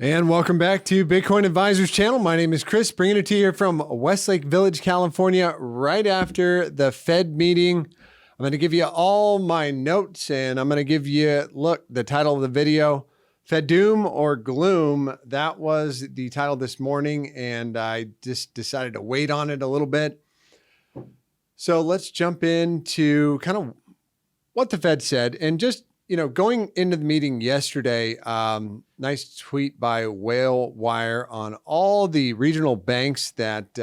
And welcome back to Bitcoin Advisors channel. My name is Chris, bringing it to you here from Westlake Village, California, right after the Fed meeting. I'm going to give you all my notes, and I'm going to give you, look, the title of the video, Fed Doom or Gloom. That was the title this morning, and I just decided to wait on it a little bit. So let's jump into kind of what the Fed said, and just, going into the meeting yesterday, nice tweet by Whale Wire on all the regional banks that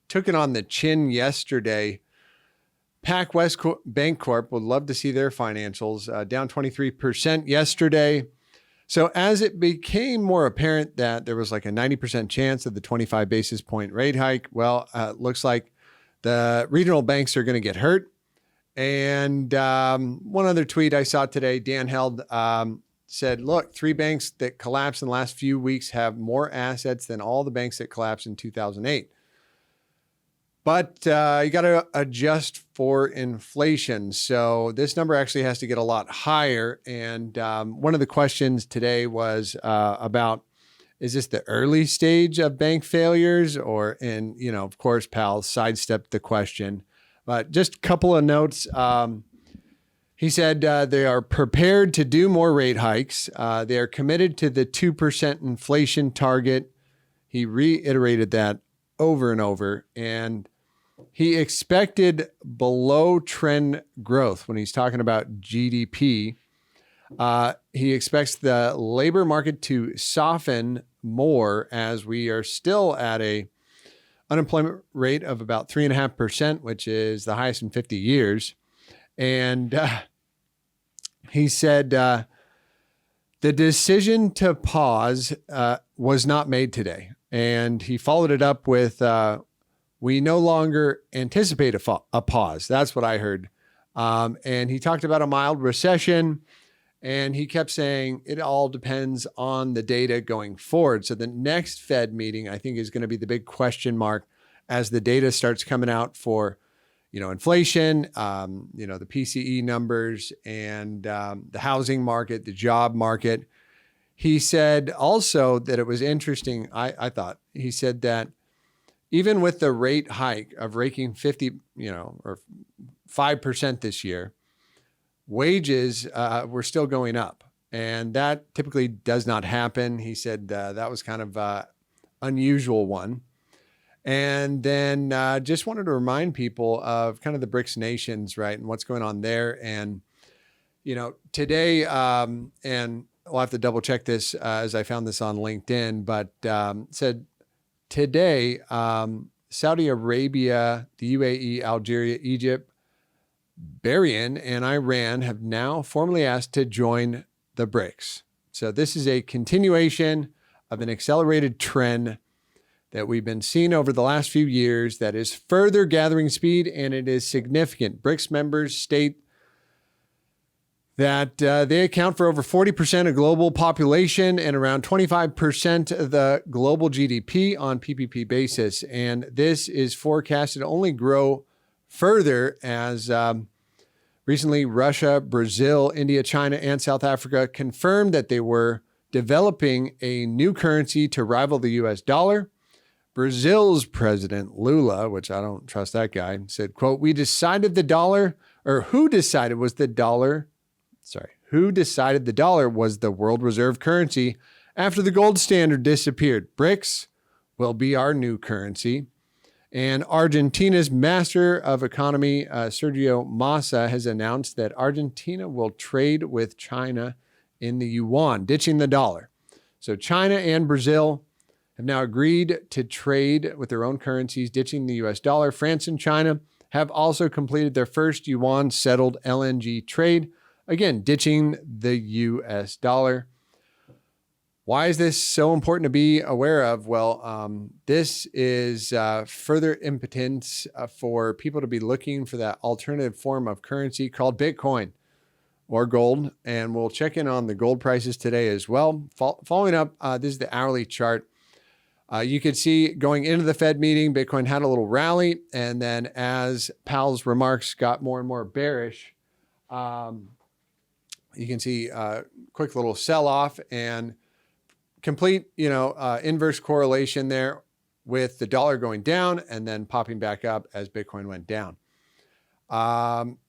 took it on the chin yesterday. PacWest Bank Corp would love to see their financials down 23% yesterday. So as it became more apparent that there was like a 90% chance of the 25 basis point rate hike, well, it looks like the regional banks are going to get hurt. And one other tweet I saw today, Dan Held said, look, 3 banks that collapsed in the last few weeks have more assets than all the banks that collapsed in 2008. But you got to adjust for inflation. So this number actually has to get a lot higher. And one of the questions today was about, is this the early stage of bank failures? Or, and, of course, Powell sidestepped the question. But just a couple of notes. He said they are prepared to do more rate hikes. They are committed to the 2% inflation target. He reiterated that over and over. And he expected below trend growth when he's talking about GDP. He expects the labor market to soften more as we are still at a unemployment rate of about 3.5%, which is the highest in 50 years. And he said the decision to pause was not made today. And he followed it up with, we no longer anticipate a pause. That's what I heard. And he talked about a mild recession. And he kept saying it all depends on the data going forward. So the next Fed meeting, I think, is going to be the big question mark as the data starts coming out for, inflation, the PCE numbers, and the housing market, the job market. He said also that it was interesting. I thought he said that even with the rate hike of raking 50, or 5% this year, wages were still going up, and that typically does not happen. He said that was kind of an unusual one. And then just wanted to remind people of kind of the BRICS nations, right, and what's going on there. And, today, and we'll have to double check this as I found this on LinkedIn, but said today, Saudi Arabia, the UAE, Algeria, Egypt, Bahrain, and Iran have now formally asked to join the BRICS. So this is a continuation of an accelerated trend that we've been seeing over the last few years that is further gathering speed, and it is significant. BRICS members state that they account for over 40% of global population and around 25% of the global GDP on PPP basis. And this is forecasted to only grow further as recently Russia, Brazil, India, China, and South Africa confirmed that they were developing a new currency to rival the US dollar. Brazil's president, Lula, which I don't trust that guy, said, quote, who decided the dollar was the world reserve currency after the gold standard disappeared. BRICS will be our new currency. And Argentina's Master of Economy, Sergio Massa, has announced that Argentina will trade with China in the yuan, ditching the dollar. So China and Brazil have now agreed to trade with their own currencies, ditching the US dollar. France and China have also completed their first yuan-settled LNG trade, again, ditching the US dollar. Why is this so important to be aware of? Well, this is further impotence for people to be looking for that alternative form of currency called Bitcoin or gold. And we'll check in on the gold prices today as well. Following up, this is the hourly chart. You could see going into the Fed meeting, Bitcoin had a little rally. And then as Powell's remarks got more and more bearish, you can see a quick little sell-off and complete, inverse correlation there with the dollar going down and then popping back up as Bitcoin went down.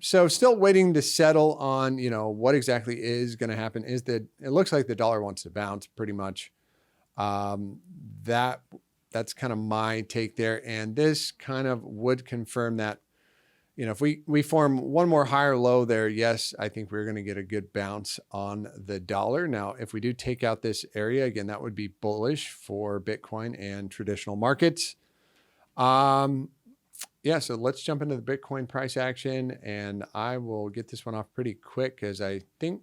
So still waiting to settle on, what exactly is going to happen. It looks like the dollar wants to bounce pretty much. That's kind of my take there. And this kind of would confirm that, if we form one more higher low there, yes, I think we're going to get a good bounce on the dollar. Now, if we do take out this area, again, that would be bullish for Bitcoin and traditional markets. Yeah, so let's jump into the Bitcoin price action, and I will get this one off pretty quick because I think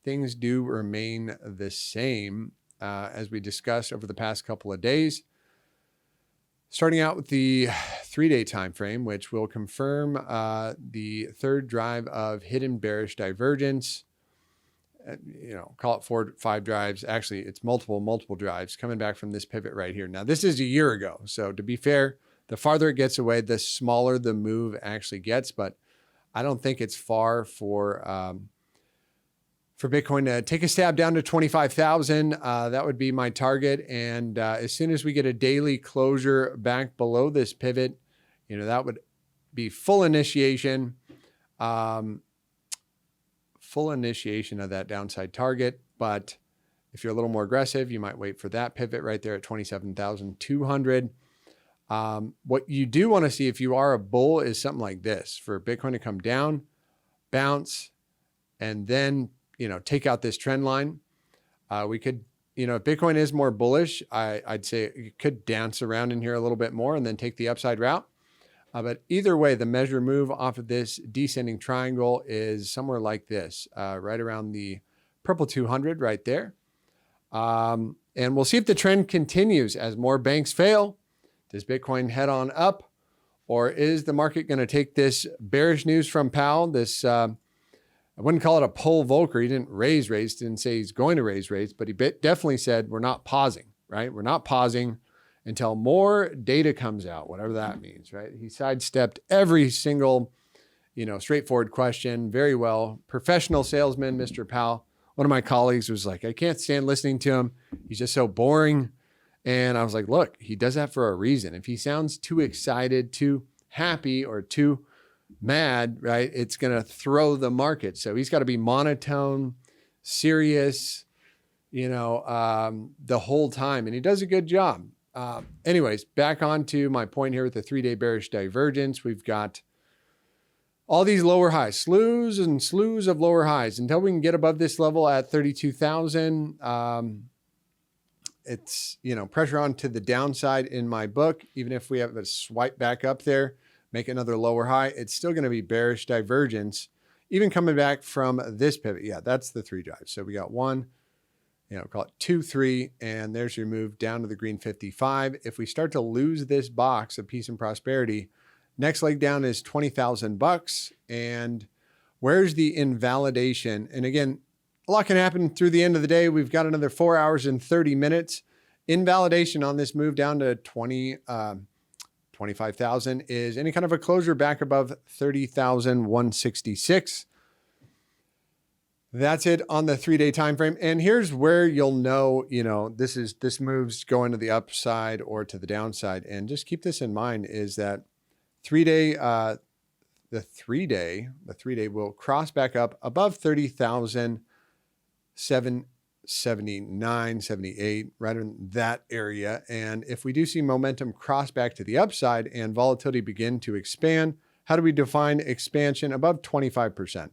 things do remain the same as we discussed over the past couple of days. Starting out with the 3-day time frame, which will confirm the third drive of hidden bearish divergence. Call it 4 to 5 drives. Actually, it's multiple drives coming back from this pivot right here. Now, this is a year ago, so to be fair, the farther it gets away, the smaller the move actually gets. But I don't think it's far for Bitcoin to take a stab down to 25,000. That would be my target. And as soon as we get a daily closure back below this pivot, that would be full initiation of that downside target. But if you're a little more aggressive, you might wait for that pivot right there at 27,200. What you do want to see if you are a bull is something like this, for Bitcoin to come down, bounce, and then, take out this trend line. We could, if Bitcoin is more bullish, I'd say it could dance around in here a little bit more and then take the upside route. But either way, the measure move off of this descending triangle is somewhere like this, right around the purple 200 right there. And we'll see if the trend continues as more banks fail. Does Bitcoin head on up, or is the market going to take this bearish news from Powell? This, I wouldn't call it a pole Volcker. He didn't raise rates, didn't say he's going to raise rates, but he definitely said we're not pausing, right? We're not pausing until more data comes out, whatever that means, right? He sidestepped every single, straightforward question very well. Professional salesman, Mr. Powell. One of my colleagues was like, I can't stand listening to him. He's just so boring. And I was like, look, he does that for a reason. If he sounds too excited, too happy, or too mad, right, it's going to throw the market. So he's got to be monotone, serious, the whole time. And he does a good job. Anyways, back on to my point here with the 3-day bearish divergence. We've got all these lower highs, slews and slews of lower highs until we can get above this level at 32,000. It's, pressure on to the downside in my book. Even if we have a swipe back up there, make another lower high, it's still going to be bearish divergence, even coming back from this pivot. Yeah, that's the 3 drives. So we got 1, call it 2, 3, and there's your move down to the green 55. If we start to lose this box of peace and prosperity, next leg down is $20,000. And where's the invalidation? And again, a lot can happen through the end of the day. We've got another 4 hours and 30 minutes. Invalidation on this move down to 25,000 is any kind of a closure back above 30,166. That's it on the 3-day time frame. And here's where you'll know, this move's going to the upside or to the downside. And just keep this in mind is that 3-day, the 3-day will cross back up above 30,779, 78, right in that area. And if we do see momentum cross back to the upside and volatility begin to expand, how do we define expansion? Above 25%.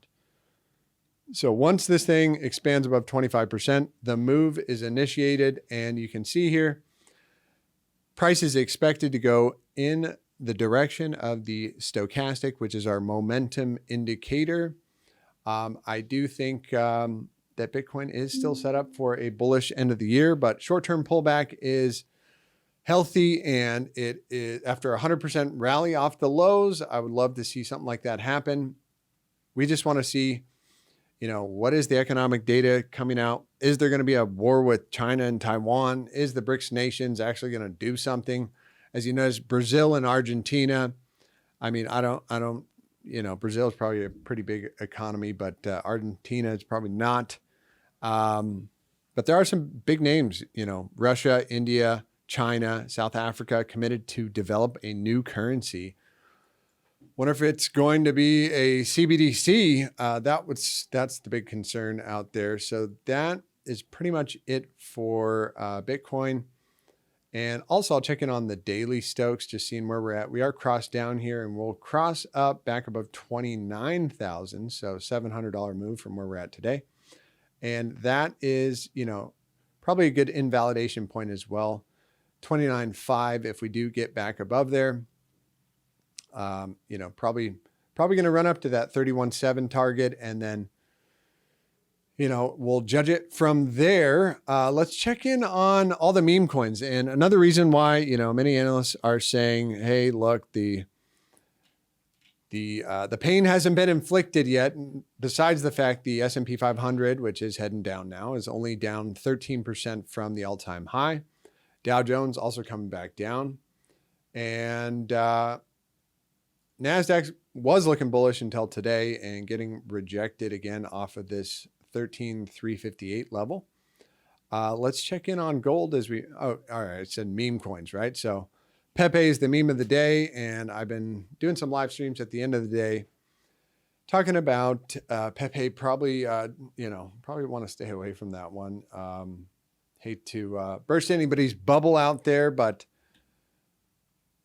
So once this thing expands above 25%, the move is initiated, and you can see here, price is expected to go in the direction of the stochastic, which is our momentum indicator. I do think that Bitcoin is still set up for a bullish end of the year, but short-term pullback is healthy, and it is after a 100% rally off the lows. I would love to see something like that happen. We just want to see, what is the economic data coming out? Is there going to be a war with China and Taiwan? Is the BRICS nations actually going to do something? As you notice, Brazil and Argentina. I mean, I don't, Brazil is probably a pretty big economy, but Argentina is probably not. But there are some big names, Russia, India, China, South Africa committed to develop a new currency. Wonder if it's going to be a CBDC. That's the big concern out there. So that is pretty much it for Bitcoin. And also I'll check in on the daily Stokes, just seeing where we're at. We are crossed down here and we'll cross up back above 29,000. So $700 move from where we're at today. And that is, probably a good invalidation point as well. 29.5 if we do get back above there. Probably going to run up to that 31.7 target, and then, we'll judge it from there. Let's check in on all the meme coins. And another reason why, many analysts are saying, hey, look, the pain hasn't been inflicted yet. Besides the fact the S&P 500, which is heading down now, is only down 13% from the all-time high. Dow Jones also coming back down. And NASDAQ was looking bullish until today and getting rejected again off of this 13,358 level. Let's check in on gold all right, it said meme coins, right? So Pepe is the meme of the day, and I've been doing some live streams at the end of the day talking about Pepe. Probably want to stay away from that one. Hate to burst anybody's bubble out there, but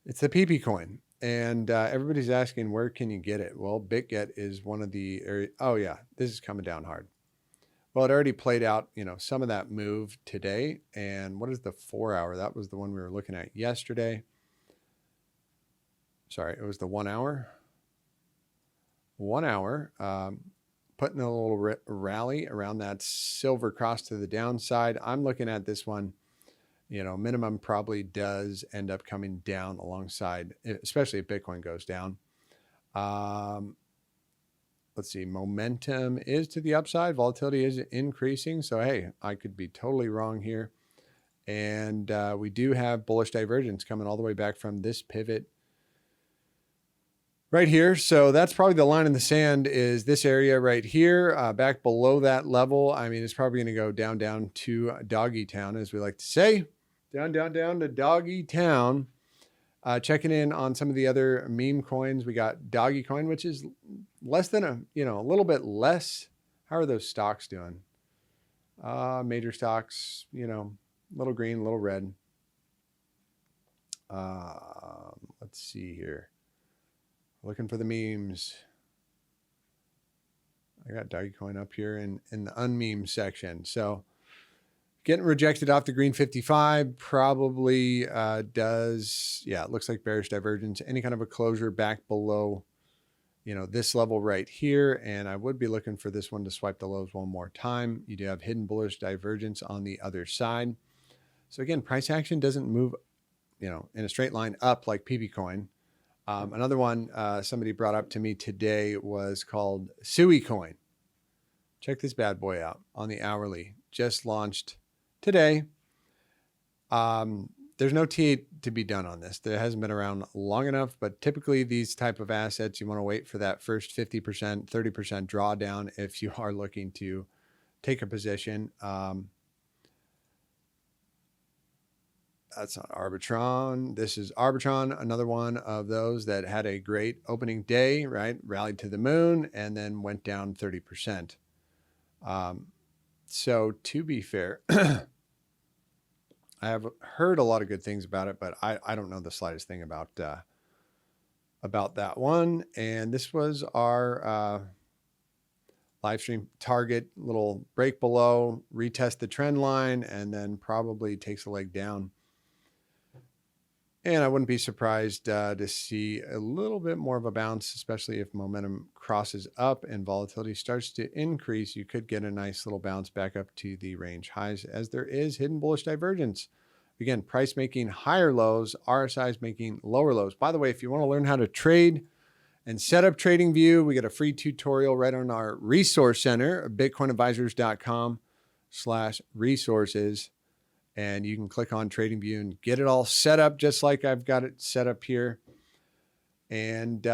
it's the PP coin. And everybody's asking, where can you get it? Well, BitGet is one of the areas. Oh, yeah, this is coming down hard. Well, it already played out, some of that move today. And what is the 4 hour? That was the one we were looking at yesterday. Sorry, it was the 1 hour. 1 hour, putting a little rally around that silver cross to the downside. I'm looking at this one. Minimum probably does end up coming down alongside, especially if Bitcoin goes down. Let's see, momentum is to the upside. Volatility is increasing. So, hey, I could be totally wrong here. And we do have bullish divergence coming all the way back from this pivot right here. So that's probably the line in the sand, is this area right here, back below that level. I mean, it's probably going to go down to doggy town, as we like to say. Down to doggy town. Checking in on some of the other meme coins. We got Doggy Coin, which is less than a little bit less. How are those stocks doing? Major stocks, little green, little red. Let's see here. Looking for the memes. I got Doggy Coin up here in the unmeme section. So getting rejected off the green 55 probably does, it looks like bearish divergence, any kind of a closure back below, this level right here. And I would be looking for this one to swipe the lows one more time. You do have hidden bullish divergence on the other side. So again, price action doesn't move, in a straight line up like PP coin. Another one somebody brought up to me today was called Sui coin. Check this bad boy out on the hourly. Just launched today. There's no TA to be done on this. There hasn't been around long enough, but typically these type of assets, you want to wait for that first 50%, 30% drawdown if you are looking to take a position. That's not Arbitron. This is Arbitron, another one of those that had a great opening day, right? Rallied to the moon and then went down 30%. So to be fair, I have heard a lot of good things about it, but I don't know the slightest thing about that one. And this was our live stream target, little break below, retest the trend line, and then probably takes a leg down. And I wouldn't be surprised to see a little bit more of a bounce, especially if momentum crosses up and volatility starts to increase. You could get a nice little bounce back up to the range highs, as there is hidden bullish divergence. Again, price making higher lows, RSI is making lower lows. By the way, if you want to learn how to trade and set up TradingView, we got a free tutorial right on our resource center, bitcoinadvisors.com/resources. And you can click on TradingView and get it all set up just like I've got it set up here. And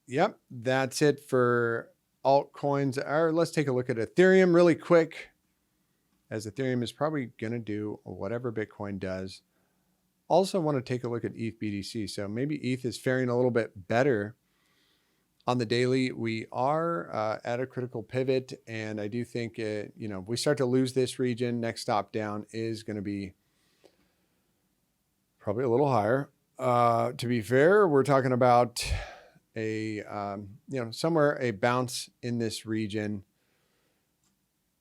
yep, that's it for altcoins. Let's take a look at Ethereum really quick. as Ethereum is probably going to do whatever Bitcoin does. Also want to take a look at ETH BTC. So maybe ETH is faring a little bit better on the daily. We are at a critical pivot, and I do think, we start to lose this region. Next stop down is going to be probably a little higher. To be fair, we're talking about somewhere a bounce in this region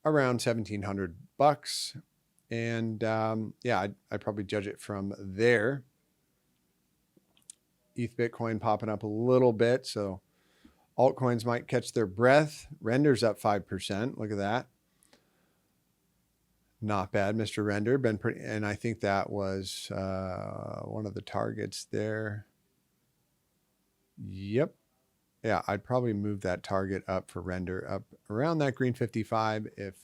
around $1,700. And I'd probably judge it from there. ETH Bitcoin popping up a little bit. So altcoins might catch their breath. Render's up 5%. Look at that. Not bad, Mr. Render. Been pretty, and I think that was one of the targets there. Yep. Yeah, I'd probably move that target up for Render up around that green 55 if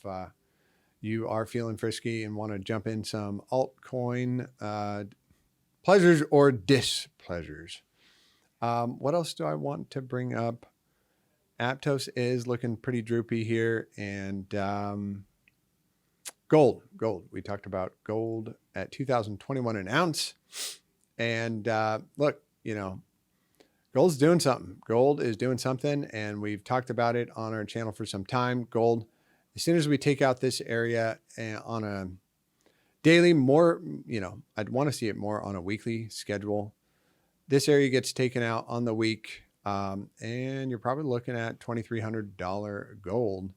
you are feeling frisky and want to jump in some altcoin pleasures or displeasures. What else do I want to bring up? Aptos is looking pretty droopy here. And gold. We talked about gold at 2021 an ounce. And look, gold's doing something. Gold is doing something, and we've talked about it on our channel for some time. Gold, as soon as we take out this area on a daily, I'd want to see it more on a weekly schedule. This area gets taken out on the week, and you're probably looking at $2,300 gold